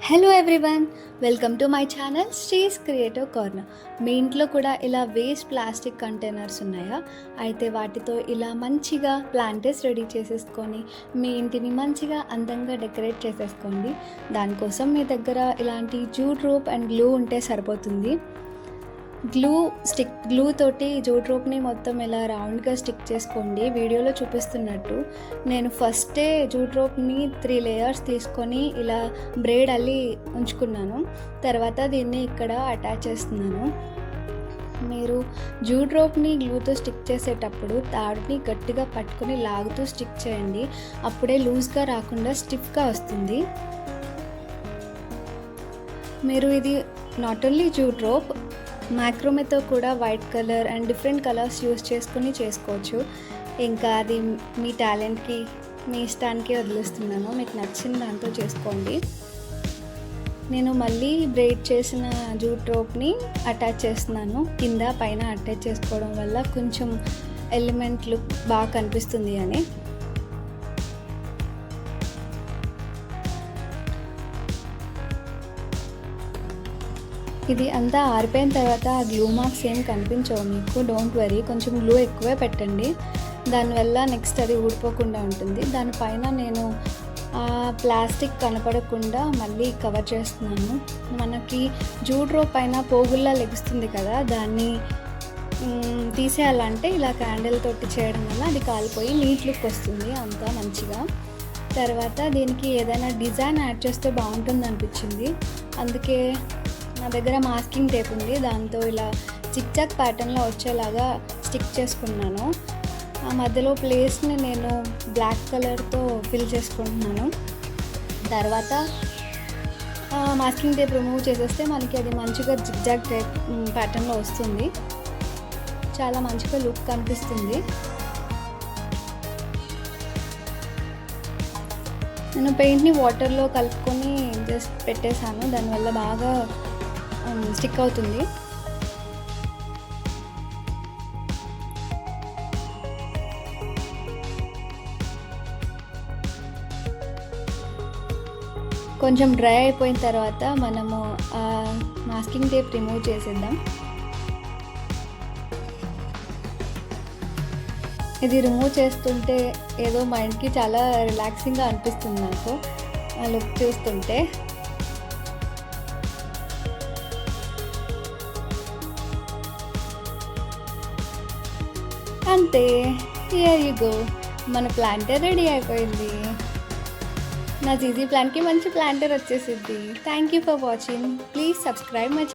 Hello everyone, welcome to my channel Shree's creative corner. మీ ఇంట్లో కూడా ఇలా వేస్ట్ ప్లాస్టిక్ కంటైనర్స్ ఉన్నాయా? అయితే వాటితో ఇలా మంచిగా ప్లాంటర్స్ రెడీ చేసేసుకొని మీ ఇంటిని మంచిగా అందంగా డెకరేట్ చేసేసుకోండి. దానికోసం మీ దగ్గర ఇలాంటి జూట్ రోప్ అండ్ గ్లూ ఉంటే సరిపోతుంది. గ్లూ తోటి జూట్ రోప్ని మొత్తం ఇలా రౌండ్గా స్టిక్ చేసుకోండి. వీడియోలో చూపిస్తున్నట్టు నేను ఫస్టే జూట్ రోప్ని 3 లేయర్స్ తీసుకొని ఇలా బ్రేడ్ అల్లి ఉంచుకున్నాను. తర్వాత దీన్ని ఇక్కడ అటాచ్ చేస్తున్నాను. మీరు జూట్ రోప్ని గ్లూతో స్టిక్ చేసేటప్పుడు తాడుని గట్టిగా పట్టుకొని లాగుతూ స్టిక్ చేయండి. అప్పుడే లూజ్గా రాకుండా స్టిఫ్గా వస్తుంది. మీరు ఇది నాట్ ఓన్లీ జూట్ రోప్, మ్యాక్రోమేతో కూడా white colour and different colours use చేసుకుని చేసుకోవచ్చు. ఇంకా అది మీ టాలెంట్కి, మీ ఇష్టానికి వదిలేస్తున్నాను. మీకు నచ్చిన దాంతో చేసుకోండి. నేను మళ్ళీ బ్రేడ్ చేసిన జూట్ రోప్ని అటాచ్ చేస్తున్నాను. కింద పైన అటాచ్ చేసుకోవడం వల్ల కొంచెం ఎలిమెంట్ లుక్ బాగా కనిపిస్తుంది అని. ఇది అంతా ఆరిపోయిన తర్వాత ఆ గ్లూ మార్క్స్ ఏం కనిపించవు మీకు. డోంట్ వరీ, కొంచెం గ్లూ ఎక్కువే పెట్టండి. దానివల్ల నెక్స్ట్ అది ఊడిపోకుండా ఉంటుంది. దానిపైన నేను ప్లాస్టిక్ కనపడకుండా మళ్ళీ కవర్ చేస్తున్నాను. మనకి జూట్ రోప్ పైన పోగుల్లా లెగుస్తుంది కదా, దాన్ని తీసేయాలంటే ఇలా క్యాండిల్ తోటి చేయడం వల్ల అది కాలిపోయి నీట్ లుక్ వస్తుంది అంతా మంచిగా. తర్వాత దీనికి ఏదైనా డిజైన్ యాడ్ చేస్తే బాగుంటుంది అనిపించింది. అందుకే నా దగ్గర మాస్కింగ్ టేప్ ఉంది. దాంతో ఇలా చిక్చాక్ ప్యాటర్న్లో వచ్చేలాగా స్టిక్ చేసుకున్నాను. ఆ మధ్యలో ప్లేస్ని నేను బ్లాక్ కలర్తో ఫిల్ చేసుకుంటున్నాను. తర్వాత మాస్కింగ్ టేప్ రిమూవ్ చేసేస్తే మనకి అది మంచిగా జిగ్జాగ్ టేప్ ప్యాటర్న్లో వస్తుంది. చాలా మంచిగా లుక్ కనిపిస్తుంది. నేను పెయింట్ని వాటర్లో కలుపుకొని జస్ట్ పెట్టేశాను. దానివల్ల బాగా స్టిక్ అవుతుంది. కొంచెం డ్రై అయిపోయిన తర్వాత మనము మాస్కింగ్ టేప్ రిమూవ్ చేసేద్దాం. ఇది రిమూవ్ చేస్తుంటే ఏదో మైండ్కి చాలా రిలాక్సింగ్గా అనిపిస్తుంది నాకు ఆ లుక్ చూస్తుంటే. అంతే, హియర్ యు గో, మన ప్లాంటర్ రెడీ అయిపోయింది. నా జీజీ ప్లాంట్కి మంచి ప్లాంటర్ వచ్చేసిద్ది. Thank you for watching. Please subscribe my